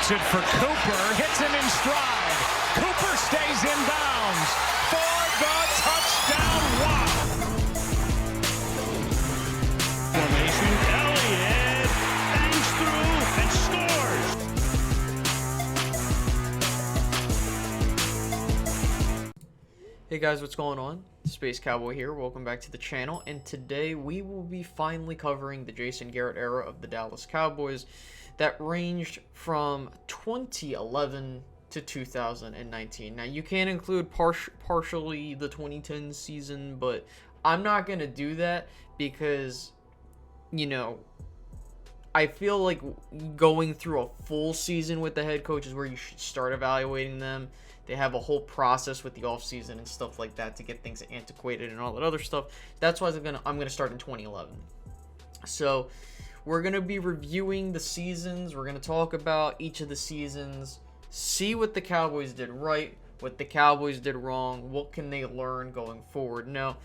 Shorts it for Cooper. Hits him in stride. Cooper stays in bounds for the touchdown. Wow. Formation. Elliott bangs through and scores. Hey guys, what's going on? Space Cowboy here. Welcome back to the channel, and today we will be finally covering the Jason Garrett era of the Dallas Cowboys that ranged from 2011 to 2019. Now, you can include partially the 2010 season, but I'm not going to do that because, you know, I feel like going through a full season with the head coach is where you should start evaluating them. They have a whole process with the offseason and stuff like that to get things antiquated and all that other stuff. That's why I'm gonna start in 2011. So we're gonna be reviewing the seasons. We're gonna talk about each of the seasons, see what the Cowboys did right, what the Cowboys did wrong, what can they learn going forward. Now,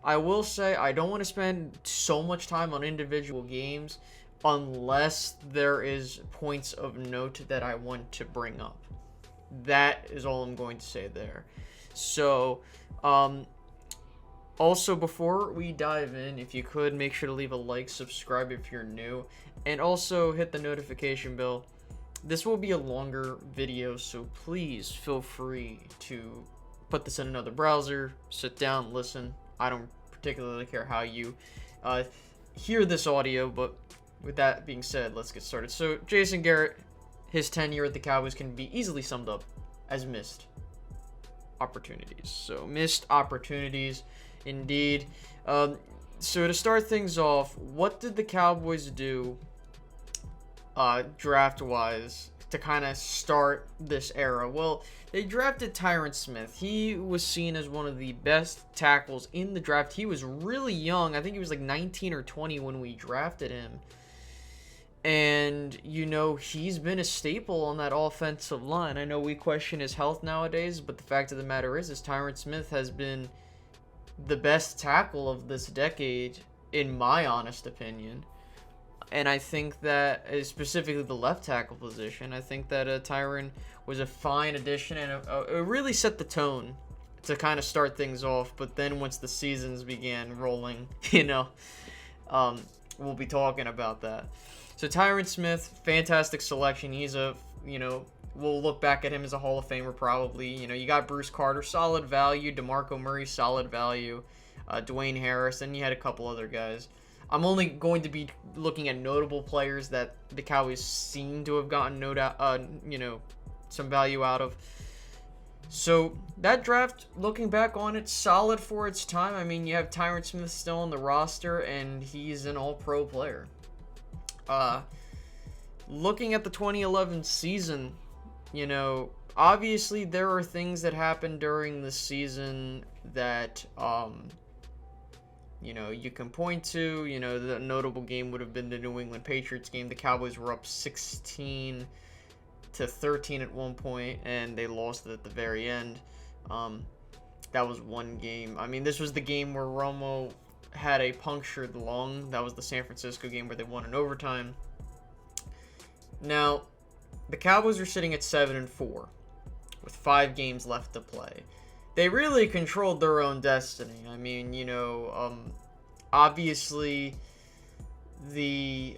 I will say I don't want to spend so much time on individual games unless there is points of note that I want to bring up. That is all I'm going to say there. So, also before we dive in, if you could, make sure to leave a like, subscribe if you're new, and also hit the notification bell. This will be a longer video, so please feel free to put this in another browser, sit down, listen. I don't particularly care how you hear this audio, but with that being said, let's get started. So, Jason Garrett, his tenure at the Cowboys can be easily summed up as missed opportunities. So, missed opportunities, indeed. So, to start things off, what did the Cowboys do draft-wise to kind of start this era? Well, they drafted Tyron Smith. He was seen as one of the best tackles in the draft. He was really young. I think he was like 19 or 20 when we drafted him. And, you know, he's been a staple on that offensive line. I know we question his health nowadays, but the fact of the matter is Tyron Smith has been the best tackle of this decade, in my honest opinion. And I think that, specifically the left tackle position, I think that Tyron was a fine addition, and it really set the tone to kind of start things off. But then once the seasons began rolling, you know, we'll be talking about that. So Tyron Smith, fantastic selection. He's a, you know, we'll look back at him as a Hall of Famer probably. You know, you got Bruce Carter, solid value. DeMarco Murray, solid value. Dwayne Harris, and you had a couple other guys. I'm only going to be looking at notable players that the Cowboys seem to have gotten you know, some value out of. So that draft, looking back on it, solid for its time. I mean, you have Tyron Smith still on the roster, and he's an all-pro player. Looking at the 2011 season, you know, obviously there are things that happened during the season that, you know, you can point to. You know, the notable game would have been the New England Patriots game. The Cowboys were up 16-13 at one point, and they lost it at the very end. That was one game. I mean, this was the game where Romo had a punctured lung. That was the San Francisco game where they won in overtime. Now, the Cowboys are sitting at 7-4 with 5 games left to play. They really controlled their own destiny. I mean, you know, obviously the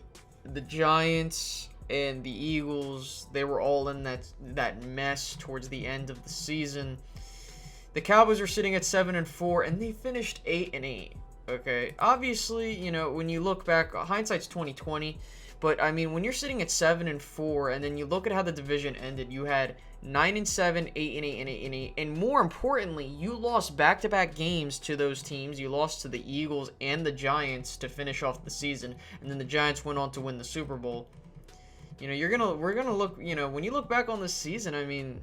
Giants and the Eagles, they were all in that mess towards the end of the season. The Cowboys are sitting at 7-4, and they finished 8-8. Okay, obviously, you know, when you look back, hindsight's 20/20, but I mean, when you're sitting at 7-4, and then you look at how the division ended, you had 9-7, 8-8, and 8-8, and more importantly, you lost back-to-back games to those teams. You lost to the Eagles and the Giants to finish off the season, and then the Giants went on to win the Super Bowl. You know, we're gonna look, you know, when you look back on this season, I mean,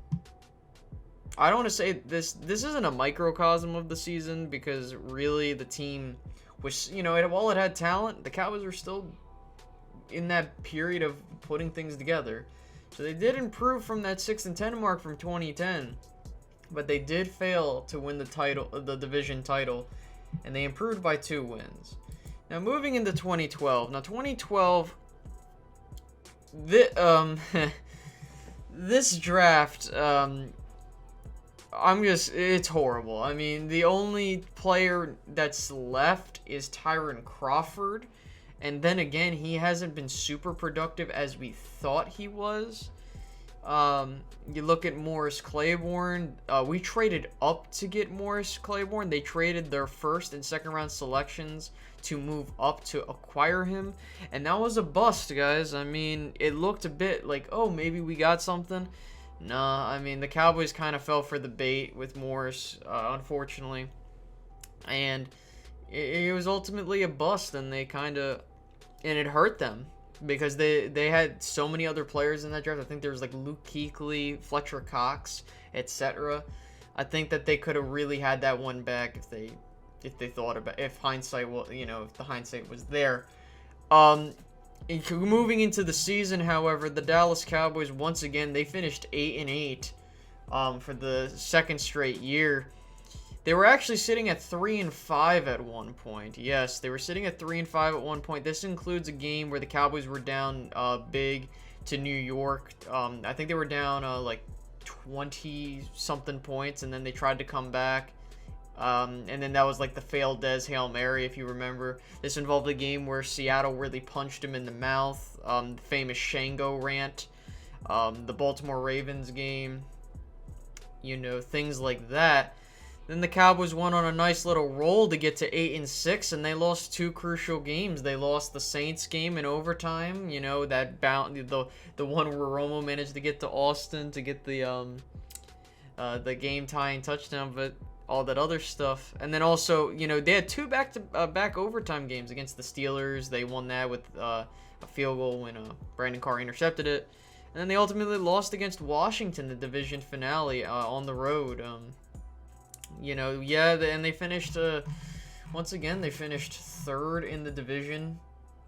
I don't want to say this isn't a microcosm of the season, because really the team was, you know, while it had talent, the Cowboys were still in that period of putting things together. So they did improve from that 6-10 mark from 2010, but they did fail to win the division title, and they improved by 2 wins. Now moving into 2012. Now 2012, this draft, it's horrible. I mean, the only player that's left is Tyron Crawford. And then again, he hasn't been super productive as we thought he was. You look at Morris Claiborne. We traded up to get Morris Claiborne. They traded their first and second round selections to move up to acquire him. And that was a bust, guys. I mean, it looked a bit like, oh, maybe we got something. Nah, I mean, the Cowboys kind of fell for the bait with Morris, unfortunately. And it was ultimately a bust, and it hurt them. Because they had so many other players in that draft. I think there was like Luke Kuechly, Fletcher Cox, etc. I think that they could have really had that one back if they thought about if the hindsight was there. Moving into the season, however, the Dallas Cowboys once again they finished 8-8 for the second straight year. They were actually sitting at 3-5 at one point. Yes, they were sitting at 3-5 at one point. This includes a game where the Cowboys were down big to New York. I think they were down like 20-something points, and then they tried to come back. And then that was like the failed Dez Hail Mary, if you remember. This involved a game where Seattle really punched him in the mouth. The famous Shango rant. The Baltimore Ravens game. Things like that. Then the Cowboys went on a nice little roll to get to 8-6, and they lost two crucial games. They lost the Saints game in overtime. That the one where Romo managed to get to Austin to get the game tying touchdown, but all that other stuff. And then also, they had two back overtime games against the Steelers. They won that with a field goal when Brandon Carr intercepted it. And then they ultimately lost against Washington, the division finale on the road. And they finished, once again, they finished third in the division.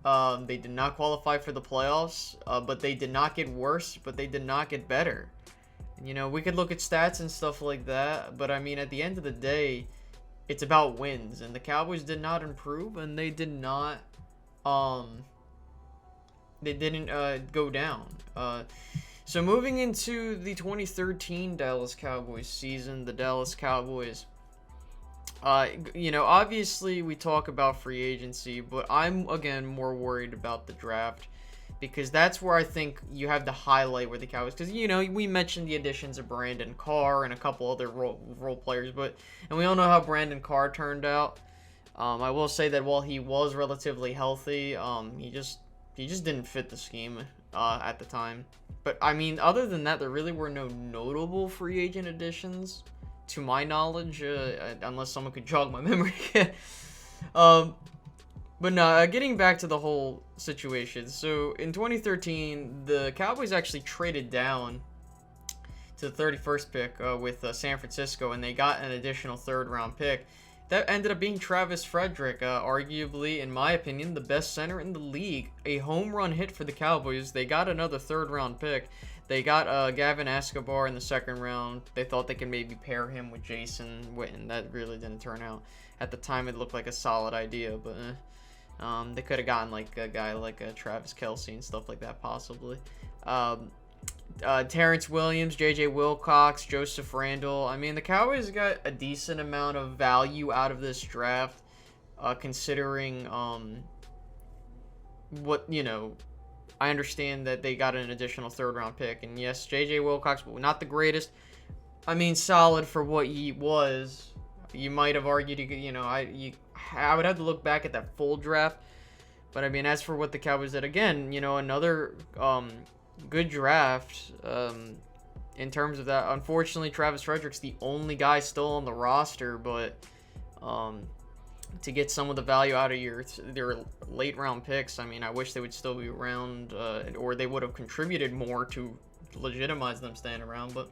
They did not qualify for the playoffs, but they did not get worse, but they did not get better. We could look at stats and stuff like that, but I mean, at the end of the day, it's about wins, and the Cowboys did not improve, and they did not, they didn't go down. So moving into the 2013 Dallas Cowboys season, the Dallas Cowboys, obviously we talk about free agency, but I'm, again, more worried about the draft because that's where I think you have the highlight where the Cowboys, because, we mentioned the additions of Brandon Carr and a couple other role players, and we all know how Brandon Carr turned out. I will say that while he was relatively healthy, he just didn't fit the scheme at the time. But, I mean, other than that, there really were no notable free agent additions, to my knowledge, unless someone could jog my memory. But no, getting back to the whole situation. So, in 2013, the Cowboys actually traded down to the 31st pick with San Francisco, and they got an additional third-round pick. That ended up being Travis Frederick, arguably, in my opinion, the best center in the league. A home run hit for the Cowboys. They got another third-round pick. They got Gavin Escobar in the second round. They thought they could maybe pair him with Jason Witten. That really didn't turn out. At the time, it looked like a solid idea, but they could have gotten like a guy like Travis Kelce and stuff like that, possibly. Terrence Williams, J.J. Wilcox, Joseph Randle. I mean, the Cowboys got a decent amount of value out of this draft, considering what, I understand that they got an additional third-round pick. And yes, J.J. Wilcox, but not the greatest. I mean, solid for what he was. You might have argued, I would have to look back at that full draft. But, I mean, as for what the Cowboys did, again, another good draft in terms of that. Unfortunately, Travis Frederick's the only guy still on the roster, but to get some of the value out of their late round picks, I mean, I wish they would still be around, or they would have contributed more to legitimize them staying around, but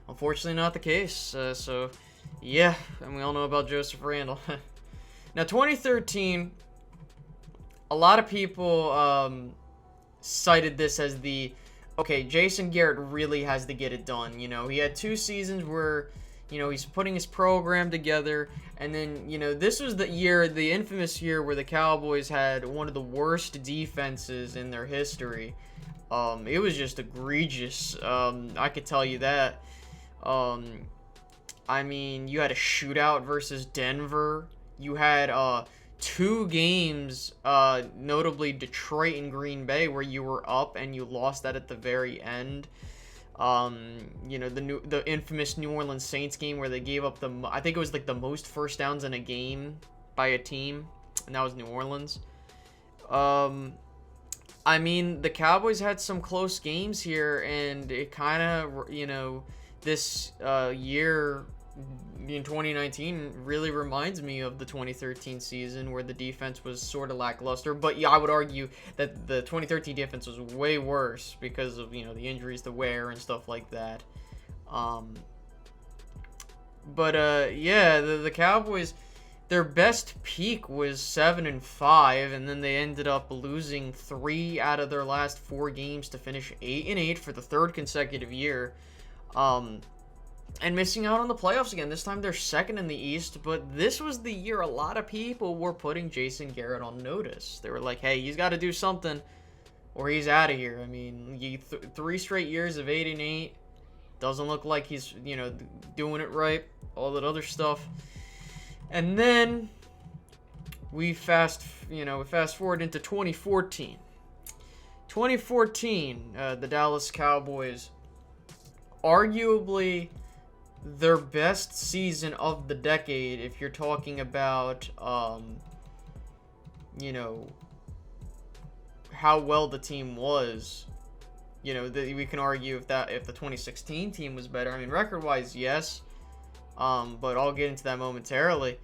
unfortunately not the case. So yeah, and we all know about Joseph Randle. Now, 2013, a lot of people cited this as okay, Jason Garrett really has to get it done. He had 2 seasons where, he's putting his program together. And then, this was the infamous year where the Cowboys had one of the worst defenses in their history. It was just egregious. I could tell you that. I mean, you had a shootout versus Denver. You had 2 games, notably Detroit and Green Bay, where you were up and you lost that at the very end. The infamous New Orleans Saints game where they gave up I think it was like the most first downs in a game by a team, and that was New Orleans. I mean, the Cowboys had some close games here, and it kind of, this year in 2019 really reminds me of the 2013 season where the defense was sort of lackluster. But yeah, I would argue that the 2013 defense was way worse because of, the injuries to wear and stuff like that. The Cowboys, their best peak was 7-5, and then they ended up losing 3 out of their last 4 games to finish 8-8 for the 3rd consecutive year. And missing out on the playoffs again. This time they're 2nd in the East, but this was the year a lot of people were putting Jason Garrett on notice. They were like, hey, he's got to do something or he's out of here. I mean, 3 straight years of 8-8. Doesn't look like he's, doing it right. All that other stuff. And then we fast forward into 2014. 2014, the Dallas Cowboys, arguably their best season of the decade, if you're talking about, how well the team was. We can argue if the 2016 team was better. I mean, record-wise, yes, but I'll get into that momentarily.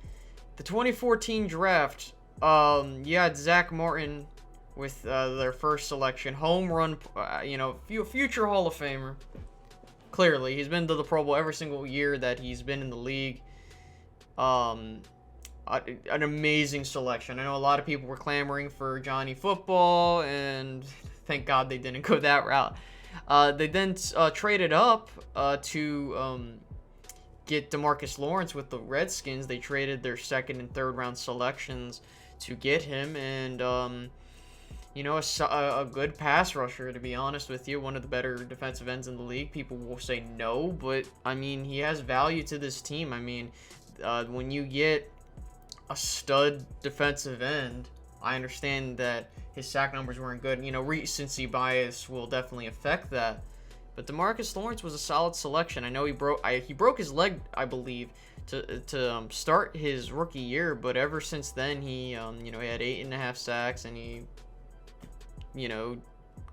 The 2014 draft, you had Zach Martin with their first selection, home run, future Hall of Famer. Clearly, he's been to the Pro Bowl every single year that he's been in the league. An amazing selection. I know a lot of people were clamoring for Johnny Football, and thank God they didn't go that route. They then traded up to get DeMarcus Lawrence with the Redskins. They traded their 2nd and 3rd round selections to get him, and a good pass rusher, to be honest with you. One of the better defensive ends in the league. People will say no, but, I mean, he has value to this team. I mean, when you get a stud defensive end, I understand that his sack numbers weren't good. Recency bias will definitely affect that. But DeMarcus Lawrence was a solid selection. I know he broke his leg, I believe, to start his rookie year, but ever since then, he had 8.5 sacks, and he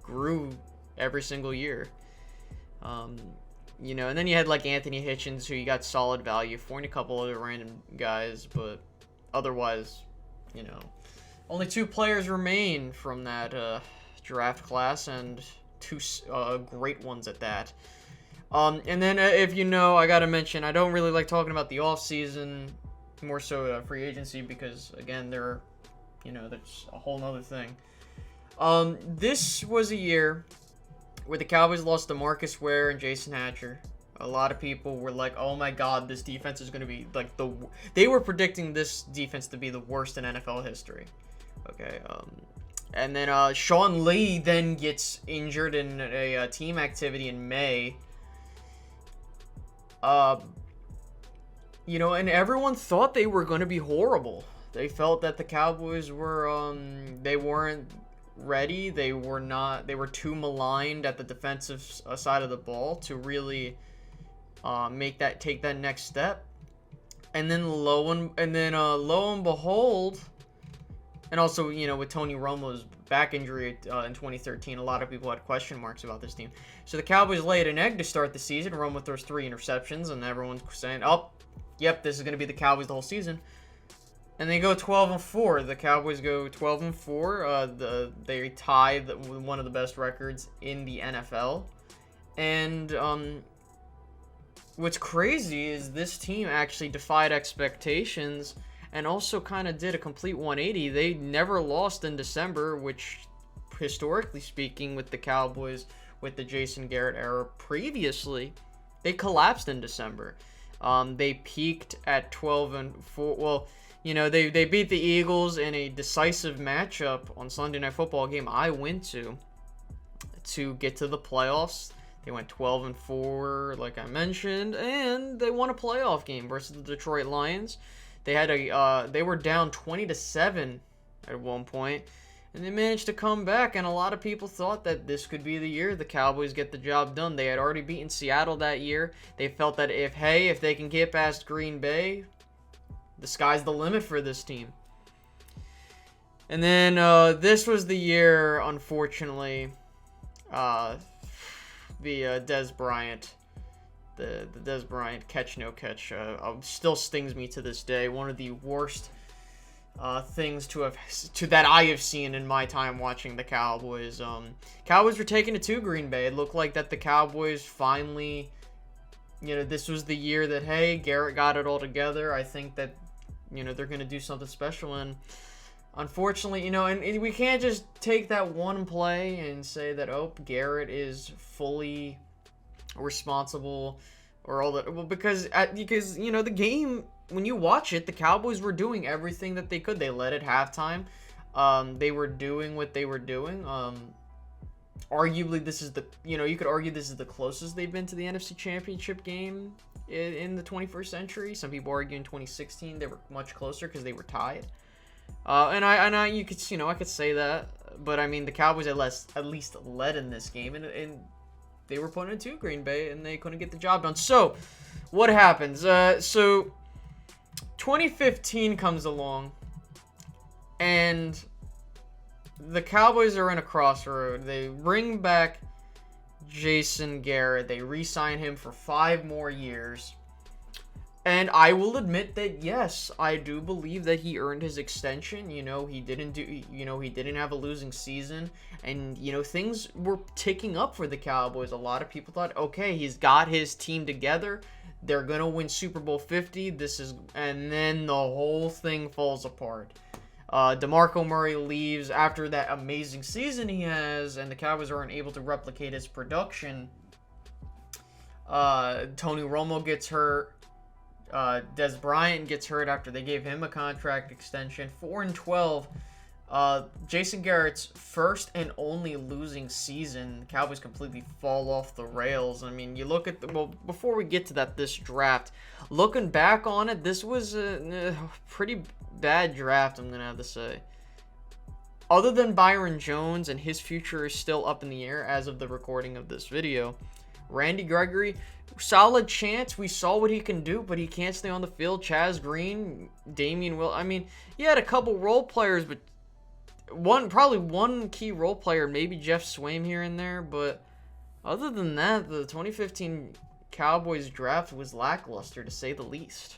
grew every single year. And then you had like Anthony Hitchens, who you got solid value for, and a couple other random guys, but otherwise, only 2 players remain from that draft class, and 2 great ones at that. And then if I gotta mention, I don't really like talking about the offseason, more so free agency, because again, that's a whole nother thing. This was a year where the Cowboys lost to Marcus Ware and Jason Hatcher. A lot of people were like, oh my God, this defense is going to be like they were predicting this defense to be the worst in NFL history. Okay. And then Sean Lee then gets injured in a team activity in May. And everyone thought they were going to be horrible. They felt that the Cowboys were, they weren't ready. They were too maligned at the defensive side of the ball to really take that next step. And then lo and behold, and also, with Tony Romo's back injury in 2013, a lot of people had question marks about this team. So the Cowboys laid an egg to start the season. Romo throws 3 interceptions, and everyone's saying, oh, yep, this is going to be the Cowboys the whole season. And they go 12-4. The Cowboys go 12-4. They tie one of the best records in the NFL. And what's crazy is this team actually defied expectations and also kind of did a complete 180. They never lost in December, which, historically speaking, with the Cowboys, with the Jason Garrett era previously, they collapsed in December. They peaked at 12-4. Well, they beat the Eagles in a decisive matchup on Sunday Night Football game I went to to get to the playoffs. They went 12-4, like I mentioned, and they won a playoff game versus the Detroit Lions. They were down 20-7 at one point, and they managed to come back. And a lot of people thought that this could be the year the Cowboys get the job done. They had already beaten Seattle that year. They felt that if they can get past Green Bay, the sky's the limit for this team. And then this was the year, unfortunately, the Dez Bryant catch no catch still stings me to this day. One of the worst things that I have seen in my time watching the Cowboys. Cowboys were taking it to Green Bay. It looked like that the Cowboys finally, this was the year that, hey, Garrett got it all together. I think that, they're going to do something special. And unfortunately, and we can't just take that one play and say that, oh, Garrett is fully responsible or all that. Well, because the game, when you watch it, the Cowboys were doing everything that they could. They led at halftime. They were doing what they were doing. Arguably, this is you could argue this is the closest they've been to the NFC Championship game in the 21st century. Some people argue in 2016 they were much closer because they were tied. And I could say that, but I mean the Cowboys at least led in this game, and they were putting it to Green Bay, and they couldn't get the job done. So, what happens? So 2015 comes along, and the Cowboys are in a crossroad. They bring back Jason Garrett. They re-sign him for 5 more years. And I will admit that, yes, I do believe that he earned his extension. He didn't have a losing season. And, things were ticking up for the Cowboys. A lot of people thought, okay, he's got his team together. They're going to win Super Bowl 50. And then the whole thing falls apart. DeMarco Murray leaves after that amazing season he has, and the Cowboys aren't able to replicate his production. Tony Romo gets hurt. Dez Bryant gets hurt after they gave him a contract extension. 4-12. Jason Garrett's first and only losing season. The Cowboys completely fall off the rails. I mean, you look at before we get to this draft, looking back on it, this was a pretty bad draft, I'm gonna have to say. Other than Byron Jones, and his future is still up in the air as of the recording of this video. Randy Gregory, solid chance. We saw what he can do, but he can't stay on the field. Chaz Green, Damian Will. I mean, he had a couple role players, but probably one key role player, maybe Jeff Swaim here and there. But other than that, the 2015 Cowboys draft was lackluster, to say the least.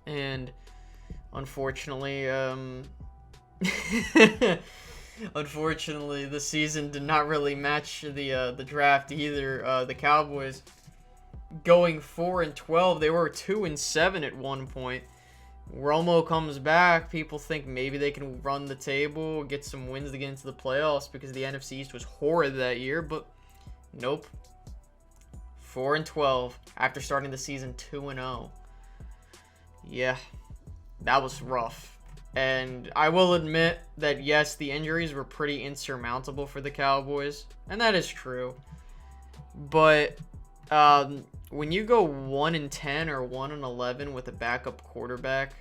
And unfortunately, the season did not really match the draft either. The Cowboys going 4-12, they were 2-7 at one point. Romo comes back. People think maybe they can run the table, get some wins to get into the playoffs because the NFC East was horrid that year, but nope. 4-12 after starting the season 2-0. Yeah, that was rough. And I will admit that, yes, the injuries were pretty insurmountable for the Cowboys, and that is true. But when you go 1-10 or 1-11 with a backup quarterback,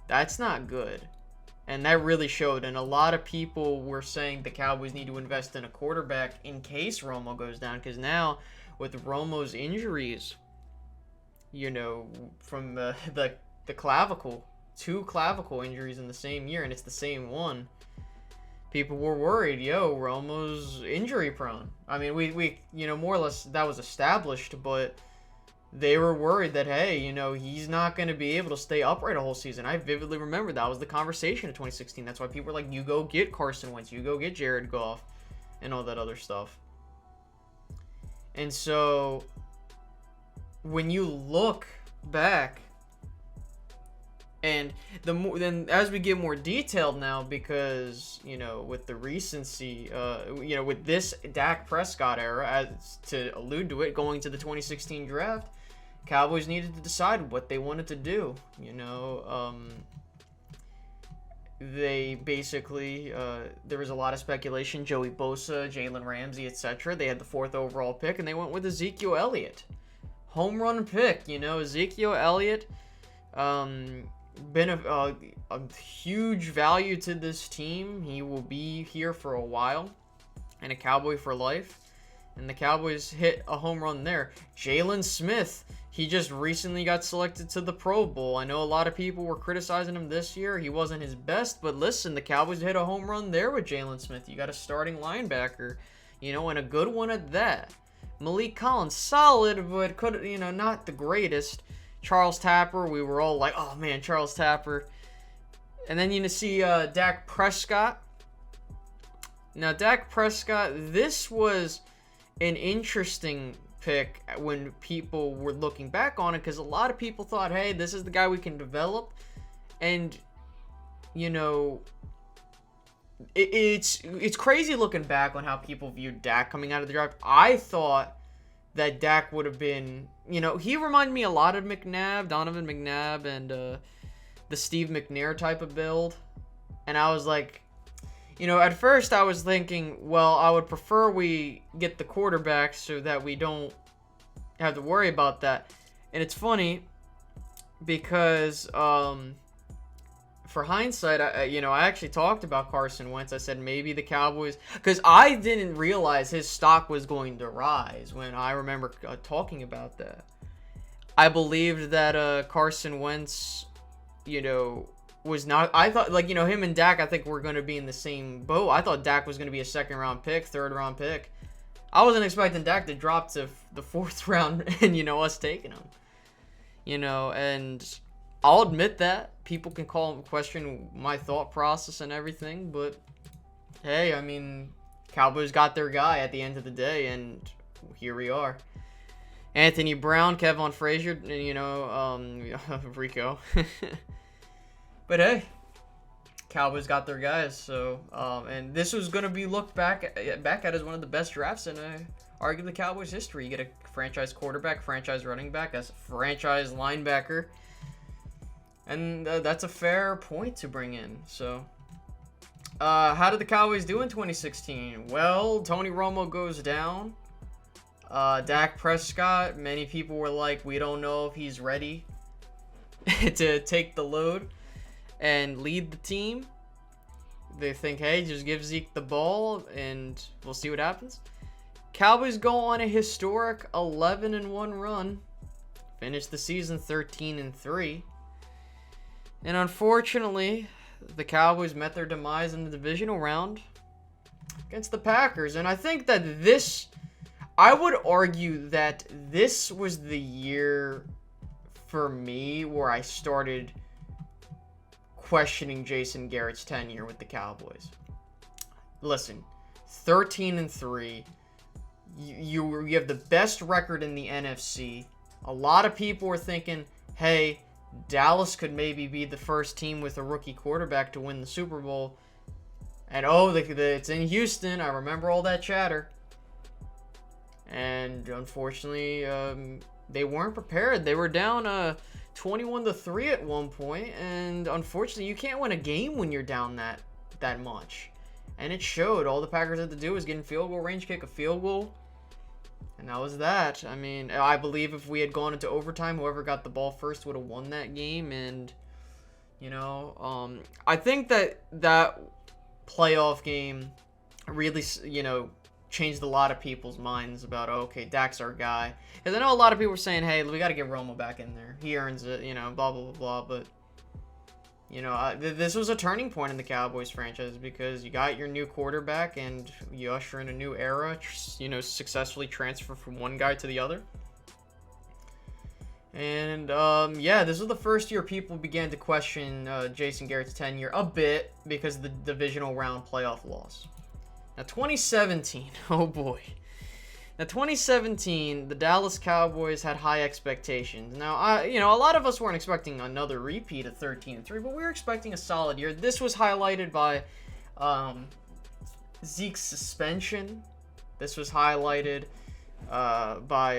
that's not good. And that really showed. And a lot of people were saying the Cowboys need to invest in a quarterback in case Romo goes down, because now with Romo's injuries, from the clavicle, 2 clavicle injuries in the same year, and it's the same one. People were worried, Romo's injury prone. I mean, we more or less that was established, but they were worried that, hey, he's not going to be able to stay upright a whole season. I vividly remember that was the conversation in 2016. That's why people were like, you go get Carson Wentz, you go get Jared Goff, and all that other stuff. And so when you look back, and then as we get more detailed now, because, with the recency, with this Dak Prescott era, as to allude to it, going to the 2016 draft, Cowboys needed to decide what they wanted to do. they basically, there was a lot of speculation, Joey Bosa, Jalen Ramsey, etc. They had the 4th overall pick, and they went with Ezekiel Elliott. Home run pick, Ezekiel Elliott, been a huge value to this team. He will be here for a while, and a Cowboy for life. And the Cowboys hit a home run there. Jalen Smith, he just recently got selected to the Pro Bowl. I know a lot of people were criticizing him this year. He wasn't his best, but listen, the Cowboys hit a home run there with Jalen Smith. You got a starting linebacker, and a good one at that. Malik Collins, solid, but could, not the greatest. Charles Tapper, we were all like, oh man, Charles Tapper. And then you see Dak Prescott. Now, Dak Prescott, this was an interesting pick when people were looking back on it, because a lot of people thought, hey, this is the guy we can develop. And, it's crazy looking back on how people viewed Dak coming out of the draft. I thought that Dak would have been, he reminded me a lot of Donovan McNabb, and the Steve McNair type of build. And I was like, at first I was thinking, well, I would prefer we get the quarterback so that we don't have to worry about that. And it's funny because, for hindsight, I actually talked about Carson Wentz. I said maybe the Cowboys, because I didn't realize his stock was going to rise when I remember talking about that. I believed that Carson Wentz, was not. I thought, him and Dak, I think, were going to be in the same boat. I thought Dak was going to be a 2nd-round pick, 3rd-round pick. I wasn't expecting Dak to drop to the 4th round and, us taking him. And I'll admit that. People can question my thought process and everything, but hey, Cowboys got their guy at the end of the day, and here we are. Anthony Brown, Kevon Frazier, Rico. But hey, Cowboys got their guys. So, and this was going to be looked back at as one of the best drafts in arguably Cowboys history. You get a franchise quarterback, franchise running back, as a franchise linebacker. And that's a fair point to bring in. So, how did the Cowboys do in 2016? Well, Tony Romo goes down. Dak Prescott, many people were like, we don't know if he's ready to take the load and lead the team. They think, hey, just give Zeke the ball and we'll see what happens. Cowboys go on a historic 11-1 run. Finish the season 13-3. And unfortunately, the Cowboys met their demise in the divisional round against the Packers. And I think that I would argue that this was the year for me where I started questioning Jason Garrett's tenure with the Cowboys. Listen, 13-3. You have the best record in the NFC. A lot of people were thinking, hey, Dallas could maybe be the first team with a rookie quarterback to win the Super Bowl. And it's in Houston. I remember all that chatter. And unfortunately, they weren't prepared. They were down 21-3 at one point, and unfortunately, you can't win a game when you're down that much. And it showed. All the Packers had to do was get in field goal range, kick a field goal, and that was that. I believe if we had gone into overtime, whoever got the ball first would have won that game. And I think that playoff game really, changed a lot of people's minds about, okay, Dak's our guy. Because I know a lot of people were saying, hey, we got to get Romo back in there. He earns it, blah, blah, blah, blah. But, this was a turning point in the Cowboys franchise because you got your new quarterback and you usher in a new era, successfully transfer from one guy to the other. And, this was the first year people began to question Jason Garrett's tenure a bit because of the divisional round playoff loss. Now, 2017, oh boy. Now, 2017, the Dallas Cowboys had high expectations. Now, a lot of us weren't expecting another repeat of 13-3, but we were expecting a solid year. This was highlighted by Zeke's suspension. This was highlighted by,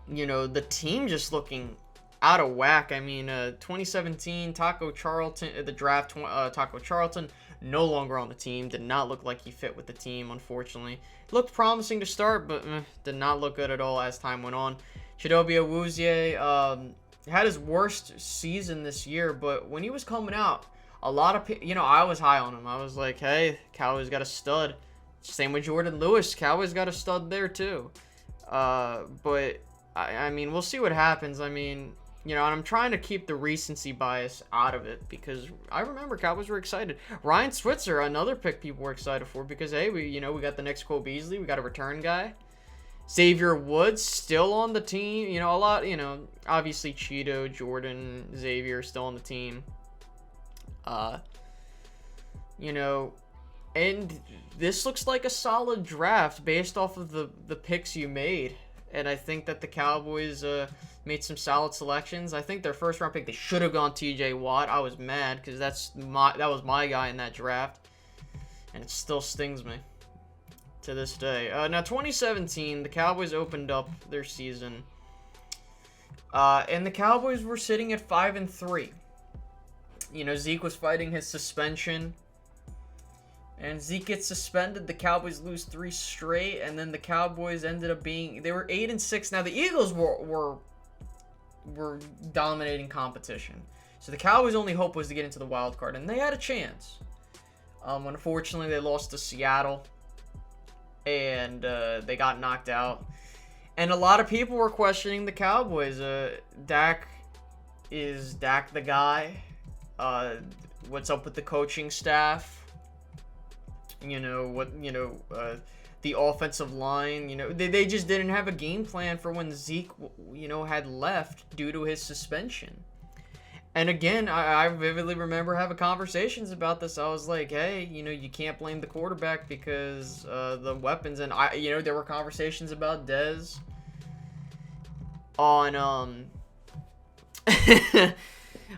the team just looking out of whack. I mean, 2017, Taco Charlton, the draft, Taco Charlton, no longer on the team. Did not look like he fit with the team, unfortunately. Looked promising to start, but did not look good at all as time went on. Chidobe Awuzie had his worst season this year, but when he was coming out, a lot of I was high on him. I was like, hey, Cowboys got a stud. Same with Jordan Lewis. Cowboys got a stud there too. But I mean, we'll see what happens. I mean, and I'm trying to keep the recency bias out of it because I remember Cowboys were excited. Ryan Switzer, another pick people were excited for because, hey, we got the next Cole Beasley. We got a return guy. Xavier Woods still on the team. A lot, obviously Cheeto, Jordan, Xavier still on the team. And this looks like a solid draft based off of the picks you made. And I think that the Cowboys made some solid selections. I think their first round pick, they should have gone TJ Watt. I was mad because that was my guy in that draft. And it still stings me to this day. Now, 2017, the Cowboys opened up their season. And the Cowboys were sitting at 5-3. Zeke was fighting his suspension. And Zeke gets suspended. The Cowboys lose 3 straight. And then the Cowboys ended up they were 8-6. Now, the Eagles were dominating competition. So the Cowboys' only hope was to get into the wild card. And they had a chance. Unfortunately, they lost to Seattle. And they got knocked out. And a lot of people were questioning the Cowboys. Is Dak the guy? What's up with the coaching staff? The offensive line, they just didn't have a game plan for when Zeke, had left due to his suspension. And again, I vividly remember having conversations about this. I was like, hey, you can't blame the quarterback because the weapons. And there were conversations about Dez on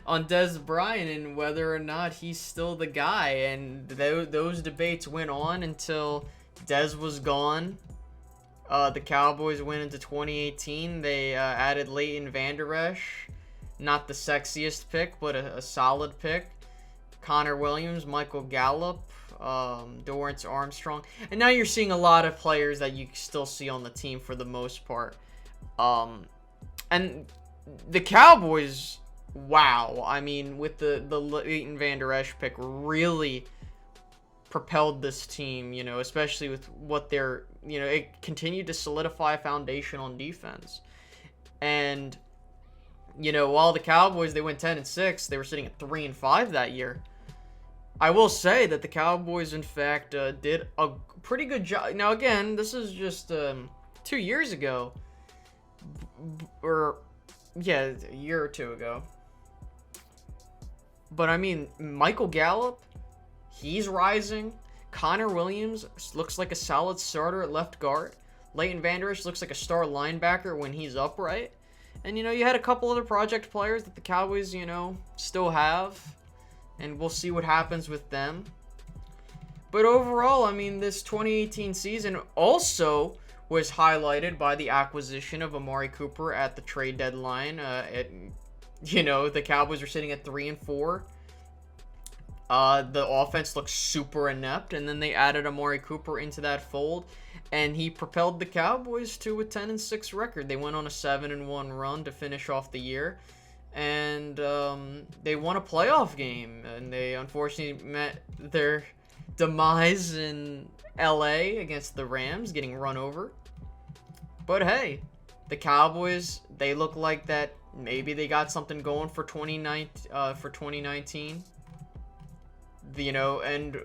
on Dez Bryant and whether or not he's still the guy. And those debates went on until Dez was gone. The Cowboys went into 2018. They added Leighton Vander Esch. Not the sexiest pick, but a solid pick. Connor Williams, Michael Gallup, Dorrance Armstrong. And now you're seeing a lot of players that you still see on the team for the most part. And the Cowboys, wow. I mean, with the Leighton Vander Esch pick, really propelled this team, especially with what they're, it continued to solidify a foundation on defense. And while the Cowboys, they went 10-6, they were sitting at 3-5 that year. I will say that the Cowboys, in fact, did a pretty good job. Now, again, this is just 2 years ago. A year or two ago. But, I mean, Michael Gallup, he's rising. Connor Williams looks like a solid starter at left guard. Leighton Vander Esch looks like a star linebacker when he's upright. And, you had a couple other project players that the Cowboys, still have. And we'll see what happens with them. But overall, I mean, this 2018 season also was highlighted by the acquisition of Amari Cooper at the trade deadline. The Cowboys are sitting at 3-4. The offense looks super inept. And then they added Amari Cooper into that fold. And he propelled the Cowboys to a 10-6 record. They went on a 7-1 run to finish off the year. And they won a playoff game. And they unfortunately met their demise in LA against the Rams, getting run over. But hey, the Cowboys, they look like that maybe they got something going for 2019. And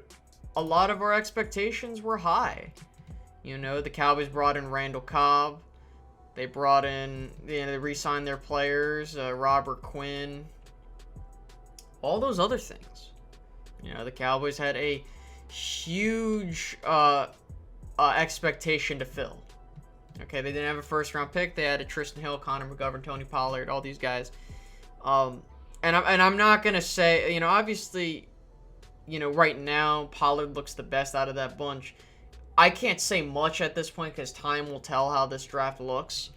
a lot of our expectations were high. The Cowboys brought in Randall Cobb. They brought in, they re-signed their players, Robert Quinn. All those other things. The Cowboys had a huge expectation to fill. Okay, they didn't have a first-round pick. They had Tristan Hill, Connor McGovern, Tony Pollard, all these guys. And I'm not going to say, obviously, right now, Pollard looks the best out of that bunch. I can't say much at this point because time will tell how this draft looks.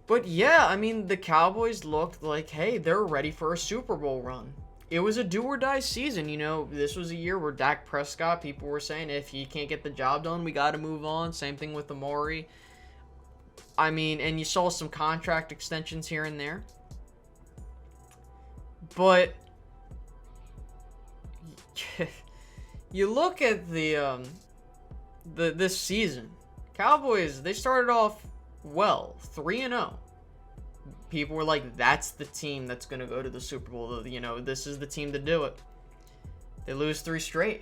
But yeah, I mean, the Cowboys looked like, hey, they're ready for a Super Bowl run. It was a do-or-die season, you know. This was a year where Dak Prescott, people were saying, if he can't get the job done, we got to move on. Same thing with Amari. I mean, and you saw some contract extensions here and there. But you look at this season. Cowboys, they started off well, 3-0. People were like, that's the team that's going to go to the Super Bowl. You know, this is the team to do it. They lose 3 straight.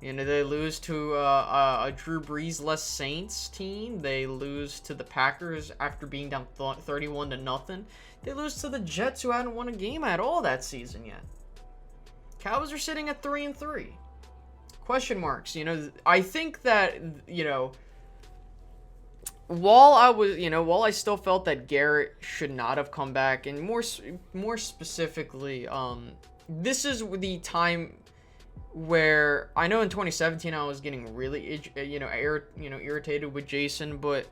You know, they lose to a Drew Brees-less Saints team. They lose to the Packers after being down 31-0. They lose to the Jets, who hadn't won a game at all that season yet. Cowboys are sitting at 3-3. Question marks. You know, I think that, you know, while I still felt that Garrett should not have come back, and more specifically, this is the time where I know in 2017 I was getting really irritated with Jason, but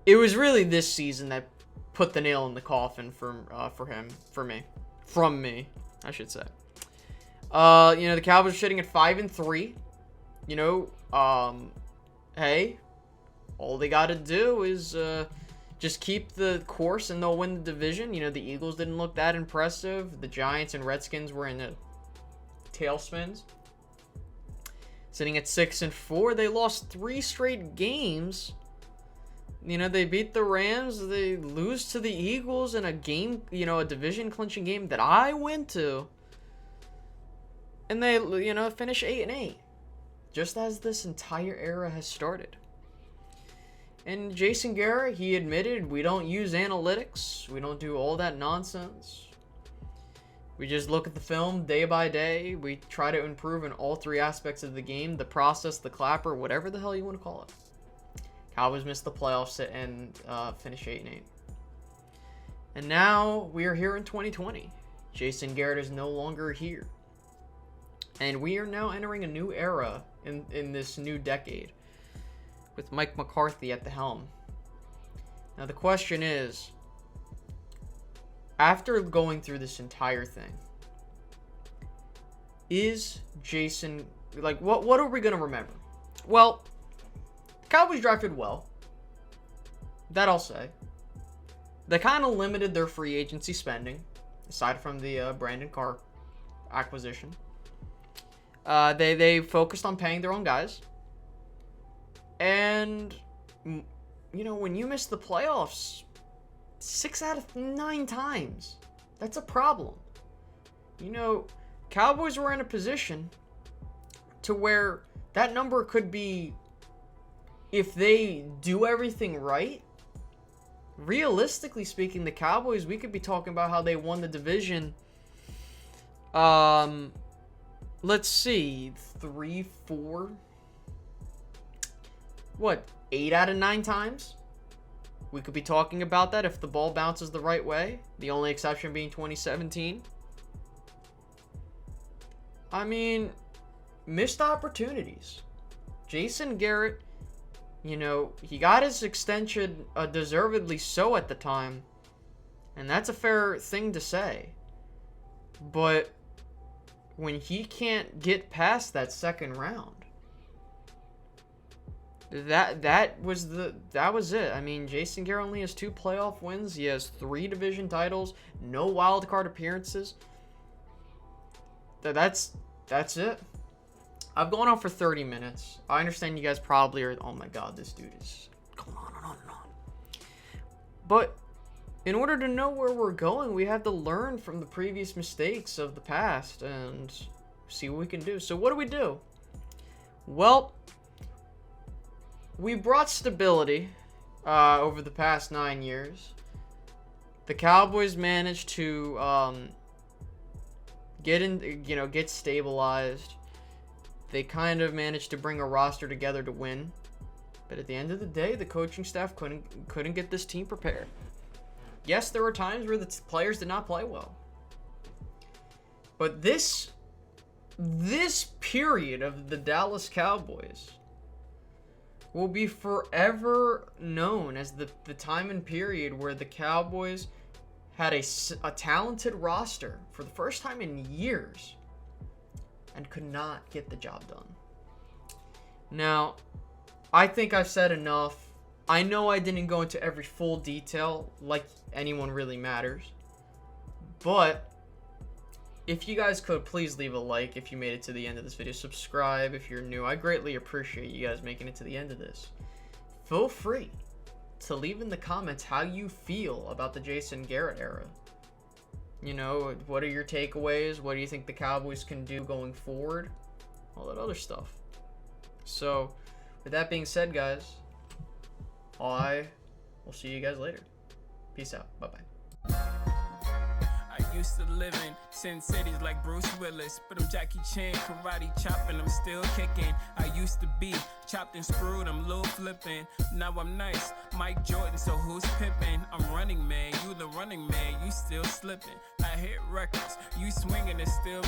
it was really this season that put the nail in the coffin from me, I should say. You know, the Cowboys are sitting at 5-3. You know, hey, all they got to do is just keep the course and they'll win the division. You know, the Eagles didn't look that impressive. The Giants and Redskins were in the tailspins. Sitting at 6-4, they lost 3 straight games. You know, they beat the Rams. They lose to the Eagles in a game, you know, a division-clinching game that I went to. And they, you know, finish 8-8. Just as this entire era has started. And Jason Garrett, he admitted, we don't use analytics. We don't do all that nonsense. We just look at the film day by day. We try to improve in all 3 aspects of the game. The process, the clapper, whatever the hell you want to call it. Cowboys missed the playoffs and finish 8-8. And now we are here in 2020. Jason Garrett is no longer here. And we are now entering a new era in this new decade, with Mike McCarthy at the helm. Now the question is, after going through this entire thing, is Jason, like, what are we going to remember? Well, the Cowboys drafted well. That I'll say. They kind of limited their free agency spending, aside from the Brandon Carr acquisition. They focused on paying their own guys. And, you know, when you miss the playoffs 6 out of 9 times, that's a problem. You know, Cowboys were in a position to where that number could be, if they do everything right, realistically speaking, the Cowboys, we could be talking about how they won the division. Let's see, 3, 4... what, 8 out of 9 times? We could be talking about that if the ball bounces the right way. The only exception being 2017. I mean, missed opportunities. Jason Garrett, you know, he got his extension deservedly so at the time. And that's a fair thing to say. But when he can't get past that second round, that was it. I mean, Jason Garrett only has 2 playoff wins. He has 3 division titles, no wild card appearances. That's it. I've gone on for 30 minutes. I understand you guys probably are, oh my god, this dude is going on and on and on. But in order to know where we're going, we have to learn from the previous mistakes of the past and see what we can do. So what do? Well, we brought stability over the past 9 years. The Cowboys managed to get stabilized. They kind of managed to bring a roster together to win. But at the end of the day, the coaching staff couldn't get this team prepared. Yes, there were times where the players did not play well. But this period of the Dallas Cowboys will be forever known as the time and period where the Cowboys had a talented roster for the first time in years and could not get the job done. Now, I think I've said enough. I know I didn't go into every full detail like anyone really matters, but if you guys could, please leave a like if you made it to the end of this video. Subscribe if you're new. I greatly appreciate you guys making it to the end of this. Feel free to leave in the comments how you feel about the Jason Garrett era. You know, what are your takeaways? What do you think the Cowboys can do going forward? All that other stuff. So, with that being said, guys, I will see you guys later. Peace out. Bye-bye. I used to live in Sin Cities like Bruce Willis, but I'm Jackie Chan, karate chopping, I'm still kicking. I used to be chopped and screwed, I'm little flipping. Now I'm nice, Mike Jordan, so who's pippin'? I'm running man, you the running man, you still slipping. I hit records, you swinging, it's still